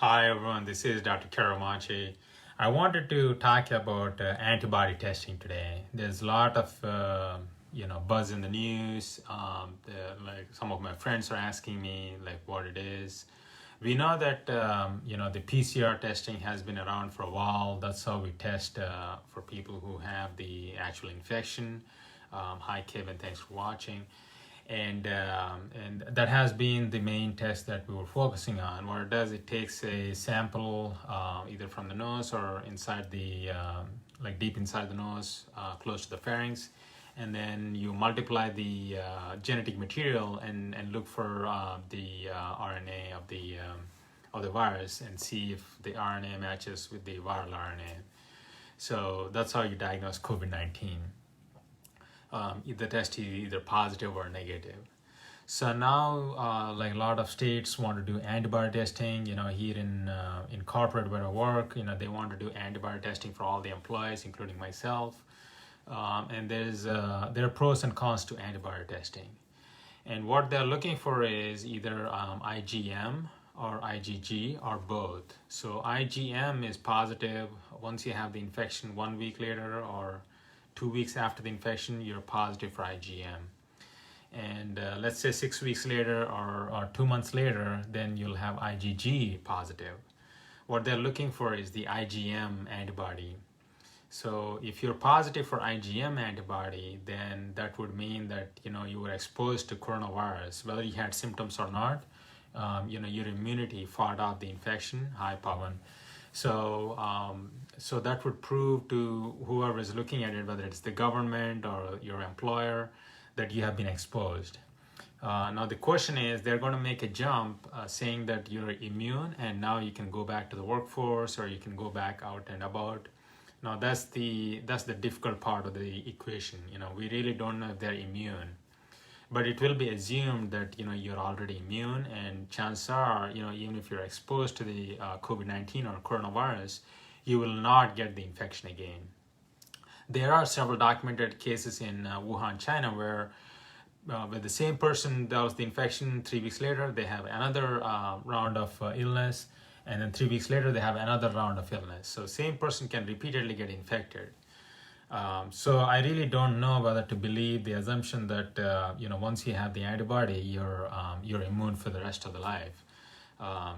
Hi everyone, this is Dr. Karamachi. I wanted to talk about antibody testing today. There's a lot of buzz in the news. Like some of my friends are asking me like what it is. We know that the PCR testing has been around for a while. That's how we test for people who have the actual infection. Hi Kevin, thanks for watching. And that has been the main test that we were focusing on. What it does, it takes a sample either from the nose or inside the like deep inside the nose, close to the pharynx, and then you multiply the genetic material and look for the RNA of the virus and see if the RNA matches with the viral RNA. So that's how you diagnose COVID-19. The test is either positive or negative. So now, like a lot of states want to do antibody testing. Here in corporate where I work, they want to do antibody testing for all the employees, including myself. And there are pros and cons to antibody testing. And what they're looking for is either IgM or IgG or both. So IgM is positive once you have the infection 1 week later or 2 weeks after the infection, you're positive for IgM. And let's say 6 weeks later or 2 months later, then you'll have IgG positive. What they're looking for is the IgM antibody. So if you're positive for IgM antibody, then that would mean that you were exposed to coronavirus, whether you had symptoms or not. Your immunity fought off the infection. Hi, Pawan. So that would prove to whoever is looking at it, whether it's the government or your employer, that you have been exposed. Now the question is, they're going to make a jump saying that you're immune and now you can go back to the workforce or you can go back out and about. Now that's the difficult part of the equation. We really don't know if they're immune. But it will be assumed that you're already immune, and chances are even if you're exposed to the COVID-19 or coronavirus, you will not get the infection again. There are several documented cases in Wuhan, China, where with the same person that was the infection, 3 weeks later they have another round of illness, and then 3 weeks later they have another round of illness. So same person can repeatedly get infected. So I really don't know whether to believe the assumption that once you have the antibody, you're immune for the rest of the life.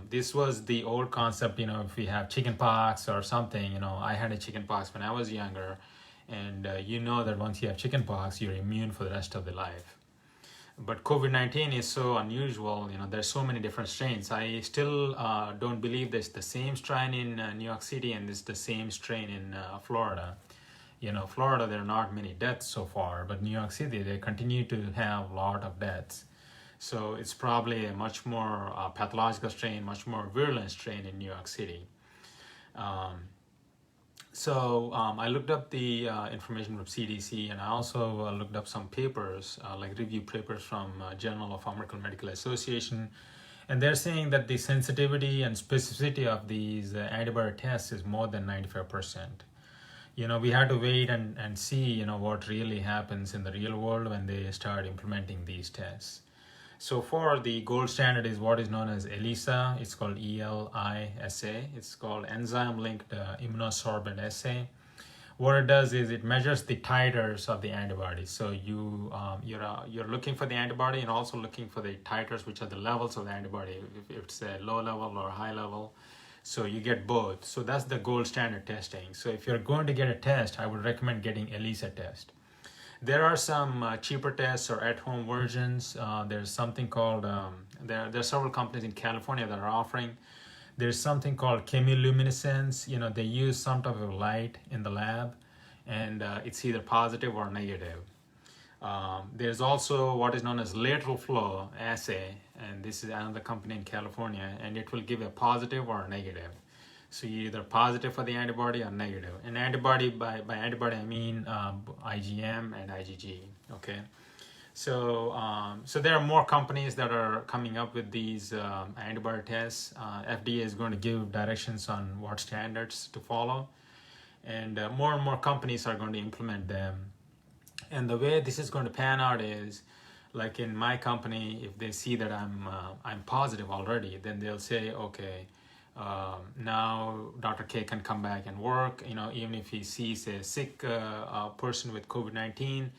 This was the old concept. If we have chickenpox or something, I had a chickenpox when I was younger, and that once you have chickenpox, you're immune for the rest of the life. But COVID-19 is so unusual. There's so many different strains. I still don't believe there's the same strain in New York City and it's the same strain in Florida. Florida, there are not many deaths so far, but New York City, they continue to have a lot of deaths. So it's probably a much more pathological strain, much more virulent strain in New York City. I looked up the information from CDC, and I also looked up some papers, like review papers from Journal of American Medical Association, and they're saying that the sensitivity and specificity of these antibody tests is more than 95%. We had to wait and see, what really happens in the real world when they start implementing these tests. So far, the gold standard is what is known as ELISA. It's called ELISA. It's called enzyme-linked immunosorbent assay. What it does is it measures the titers of the antibody. So you're looking for the antibody and also looking for the titers, which are the levels of the antibody, if it's a low level or high level. So you get both. So that's the gold standard testing. So if you're going to get a test, I would recommend getting ELISA test. There are some cheaper tests or at-home versions. There's something called, there are several companies in California that are offering. There's something called chemiluminescence. They use some type of light in the lab, and it's either positive or negative. There's also what is known as lateral flow assay, and this is another company in California, and it will give a positive or a negative. So you're either positive for the antibody or negative. And antibody, by antibody I mean IgM and IgG. Okay, so there are more companies that are coming up with these antibody tests. FDA is going to give directions on what standards to follow, and more companies are going to implement them. And the way this is going to pan out is, like in my company, if they see that I'm positive already, then they'll say, okay, Now Dr. K can come back and work. Even if he sees a sick person with COVID-19,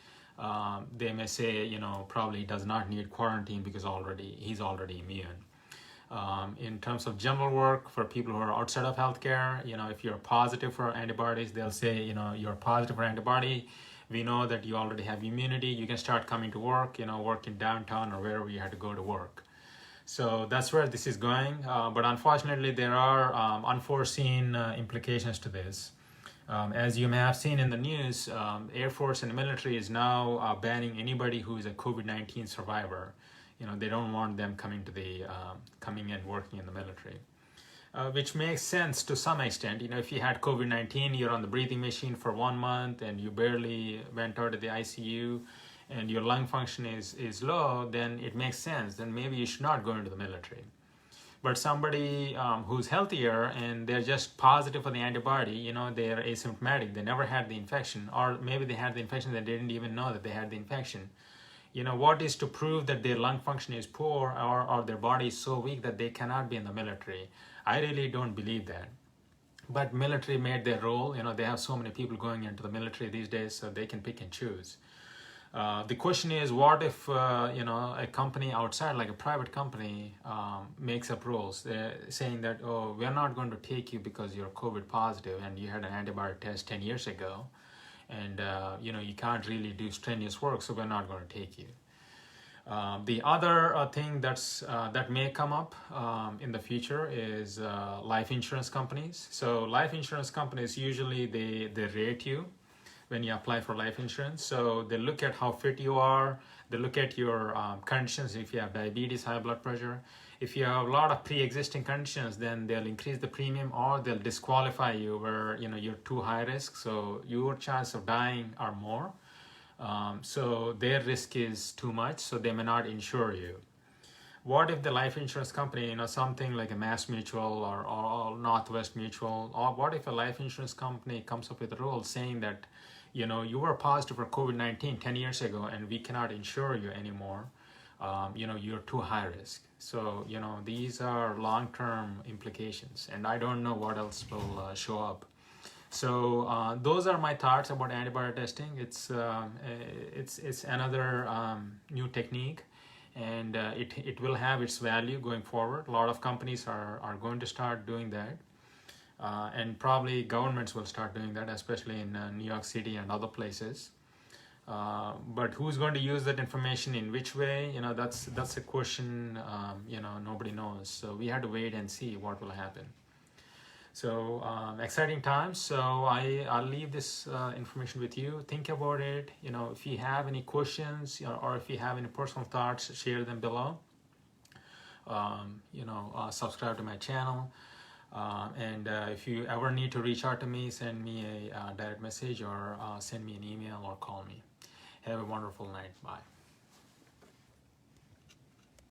they may say, probably does not need quarantine because he's already immune. In terms of general work for people who are outside of healthcare, if you're positive for antibodies, they'll say, you're positive for antibody. We know that you already have immunity. You can start coming to work, work in downtown or wherever you had to go to work. So that's where this is going. But unfortunately, there are unforeseen implications to this. As you may have seen in the news, Air Force and the military is now banning anybody who is a COVID-19 survivor. They don't want them coming and working in the military, which makes sense to some extent. If you had COVID-19, you're on the breathing machine for 1 month and you barely went out of the ICU and your lung function is low, then it makes sense. Then maybe you should not go into the military. But somebody who's healthier and they're just positive for the antibody, they're asymptomatic, they never had the infection, or maybe they had the infection, they didn't even know that they had the infection. What is to prove that their lung function is poor or their body is so weak that they cannot be in the military? I really don't believe that. But military made their role. They have so many people going into the military these days, so they can pick and choose. The question is, what if a company outside, like a private company, makes up rules saying that, oh, we're not going to take you because you're COVID positive and you had an antibody test 10 years ago, and you can't really do strenuous work, so we're not going to take you. The other thing that may come up in the future is life insurance companies. So life insurance companies, usually they rate you when you apply for life insurance. So they look at how fit you are, they look at your conditions. If you have diabetes, high blood pressure, if you have a lot of pre-existing conditions, then they'll increase the premium or they'll disqualify you where you're too high risk, so your chance of dying are more. So their risk is too much, so they may not insure you. What if the life insurance company, something like a Mass Mutual or Northwest Mutual, or what if a life insurance company comes up with a rule saying that, you were positive for COVID-19 10 years ago and we cannot insure you anymore. You're too high risk. So, these are long-term implications, and I don't know what else will show up. So those are my thoughts about antibody testing. It's another new technique, and it will have its value going forward. A lot of companies are going to start doing that, and probably governments will start doing that, especially in New York City and other places. But who's going to use that information in which way? That's a question. Nobody knows. So we have to wait and see what will happen. So exciting times. So I'll leave this information with you. Think about it. If you have any questions, or if you have any personal thoughts, share them below. Subscribe to my channel. And if you ever need to reach out to me, send me a direct message or send me an email or call me. Have a wonderful night. Bye.